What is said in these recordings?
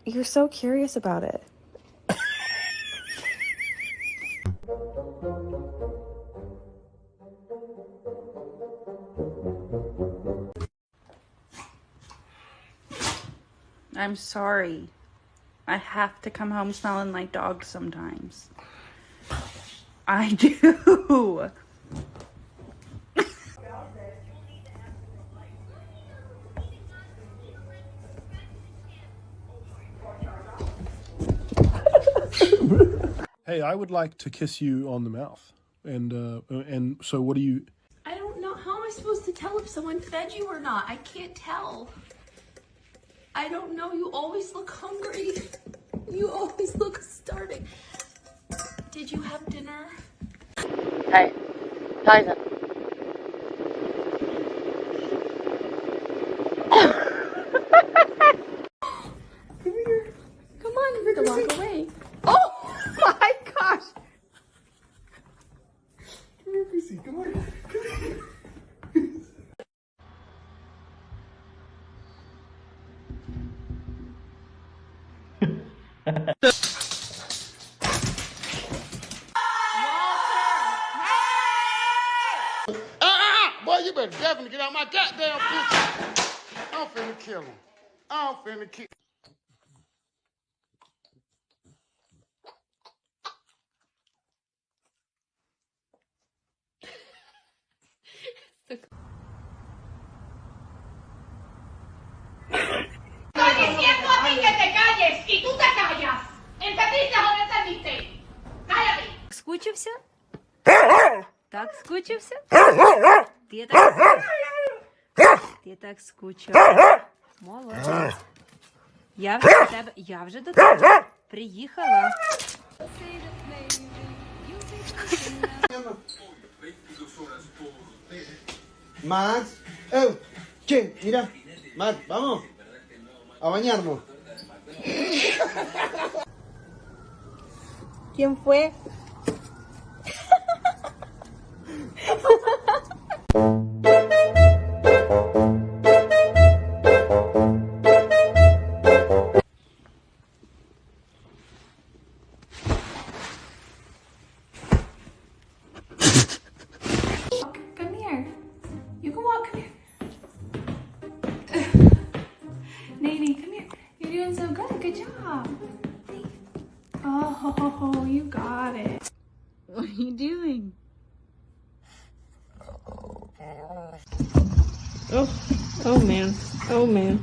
You're so curious about it. I'm sorry. I have to come home smelling like dogs sometimes. I do. Hey, I would like to kiss you on the mouth. And so what do you... I don't know. How am I supposed to tell if someone fed you or not? I can't tell. I don't know. You always look hungry. You always look starving. Did you have dinner? Hey, Tyson. Come here. Come on, you have to walk away. Oh my gosh. Come here, Prissy. Come on. Come here. Boy, you better definitely get out my goddamn picture. I'm finna kill him. I'm finna kill. Estoy diciendo a ti que te calles y tú te callas. ¿Entendiste o no entendiste? Cállate. Скучився? Так скучився? Ти так скучив. Молодець. Я вже до тебе приїхала. Max, che, mira, Max, vamos a bañarnos. ¿Quién fue? Come here. You can walk. Come here. Nene, come here. You're doing so good. Good job. Oh, you got it. What are you doing? Oh man. Oh man.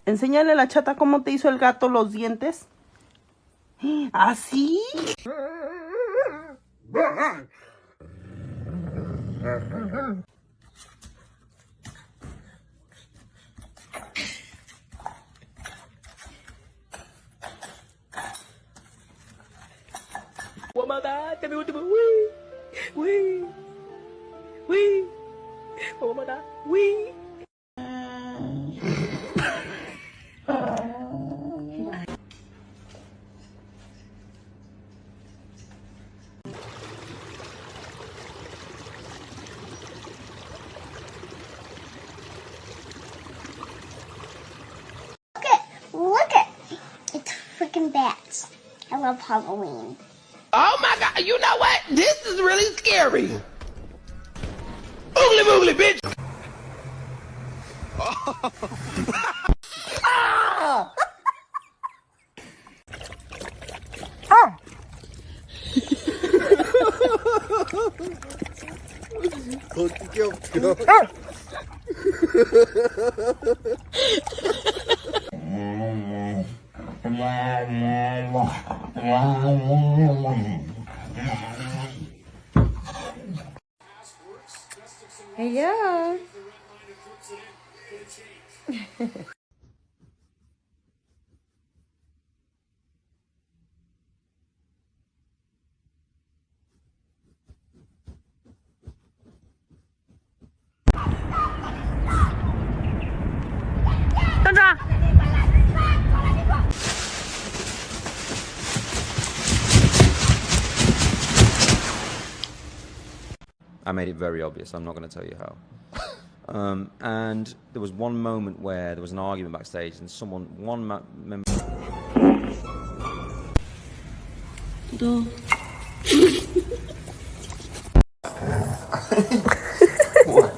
Enséñale a la chata cómo te hizo el gato los dientes. ¿Así? Look it. It's freaking bats. I love Halloween. Oh my God. You know what? This is really scary. Oogly boogly, bitch. Hey, yeah. I made it very obvious. I'm not going to tell you how. And there was one moment where there was an argument backstage, and one member. What?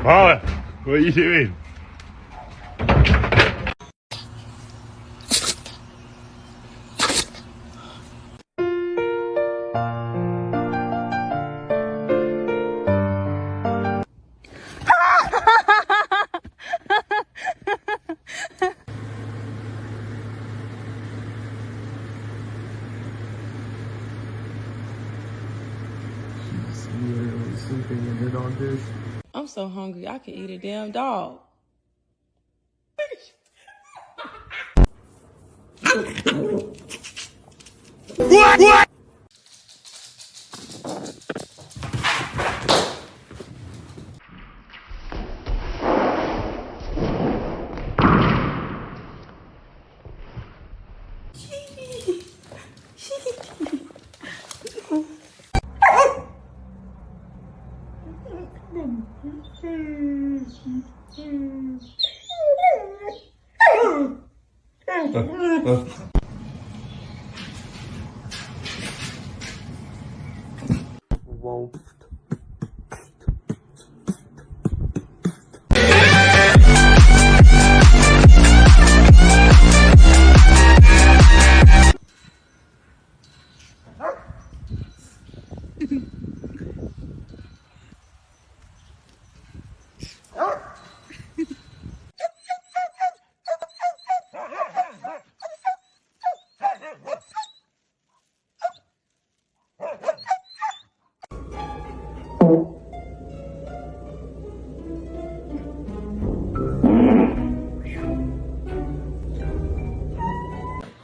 Paula, what are you doing? I'm so hungry, I could eat a damn dog. What?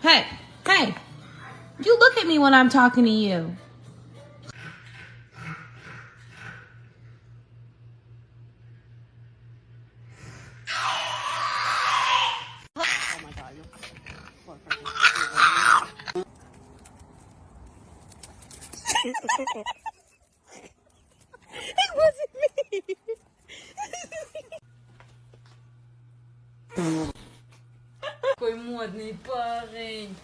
Hey, you look at me when I'm talking to you. It wasn't me. Какой модный парень.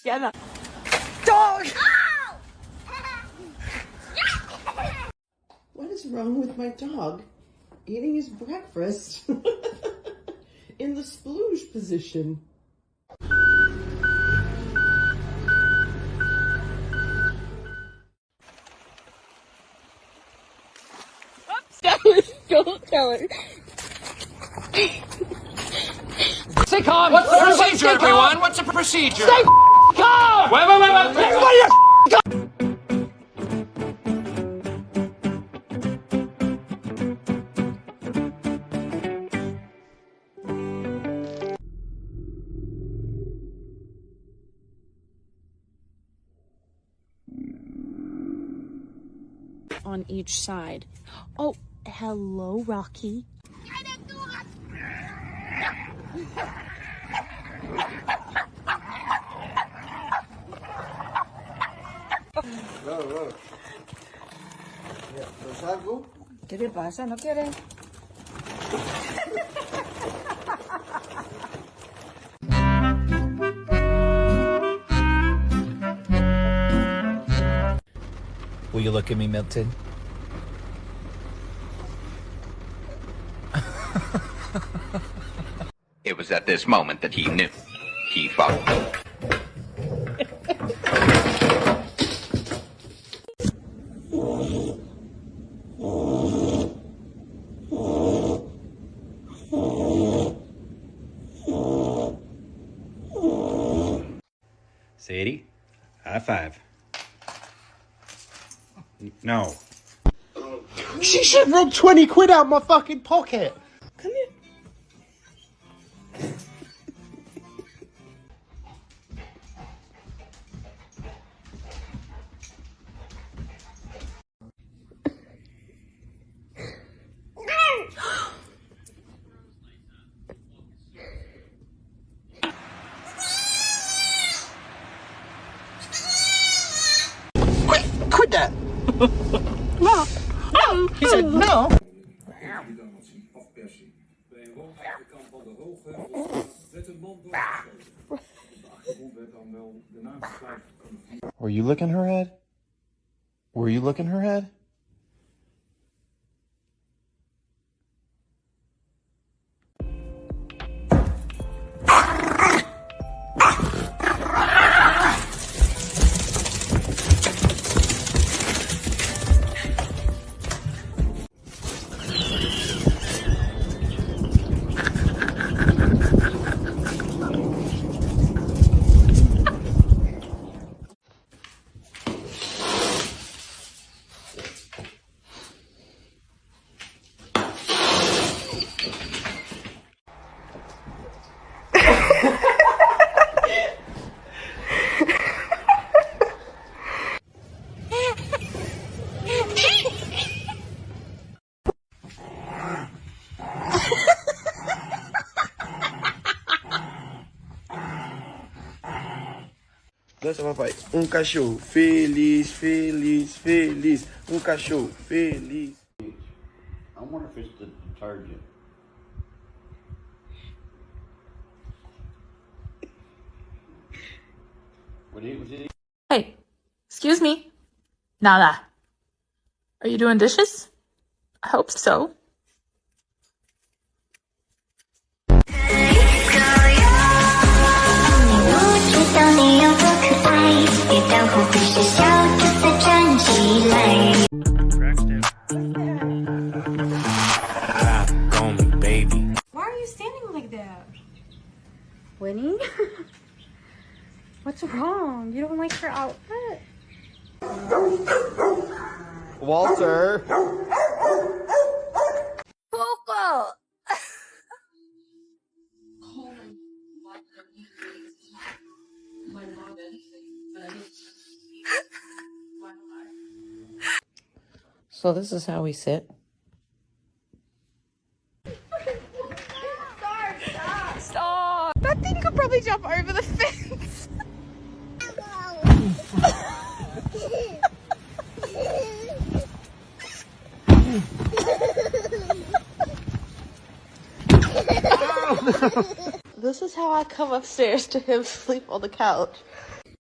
Shut up. Dog! What is wrong with my dog eating his breakfast in the splooge position? Don't tell her. Stay calm. What's the procedure, everyone? What's the procedure? Stay calm. Wait. Everybody, On each side. Oh, hello, Rocky. ¿Qué te pasa? ¿No quieres? Will you look at me, Milton? It was at this moment that he knew. He fucked up. Sadie, high five. No. She should rob 20 quid out my fucking pocket. Come here. Quit that. No. No. He said no. Were you licking her head? Were you licking her head? Dança, papai. Cachorro feliz, feliz, feliz. Cachorro feliz. I wonder if it's the detergent. Was it? Hey, excuse me. Nala. Are you doing dishes? I hope so. Why are you standing like that? Winnie? What's wrong? You don't like her outfit? Walter. Coco! So this is how we sit. Stop! That thing could probably jump over the fence. This is how I come upstairs to him sleep on the couch.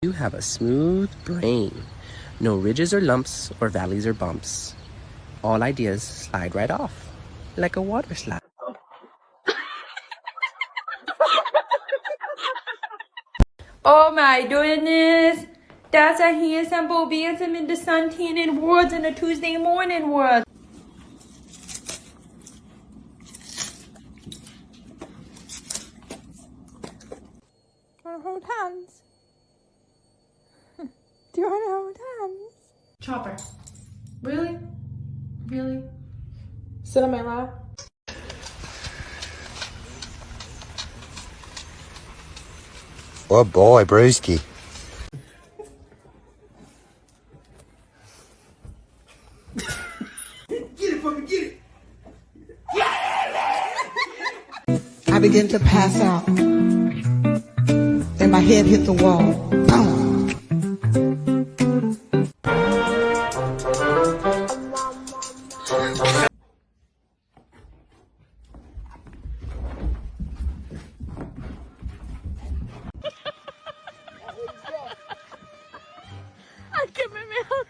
You have a smooth brain. No ridges or lumps or valleys or bumps. All ideas slide right off, like a water slide. Oh my goodness. That's a handsome boy dancing in the sun tanning world in a Tuesday morning world. Wanna hold hands? Do you wanna hold hands? Chopper. Really? Really? Sit on my lap. Oh boy, Brewski. Get it, fucking get it. I began to pass out, and my head hit the wall. Boom. I get my mouth.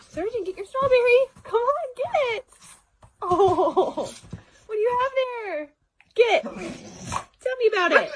Surgeon, get your strawberry. Come on, get it. Oh, what do you have there? Get it. Tell me about it.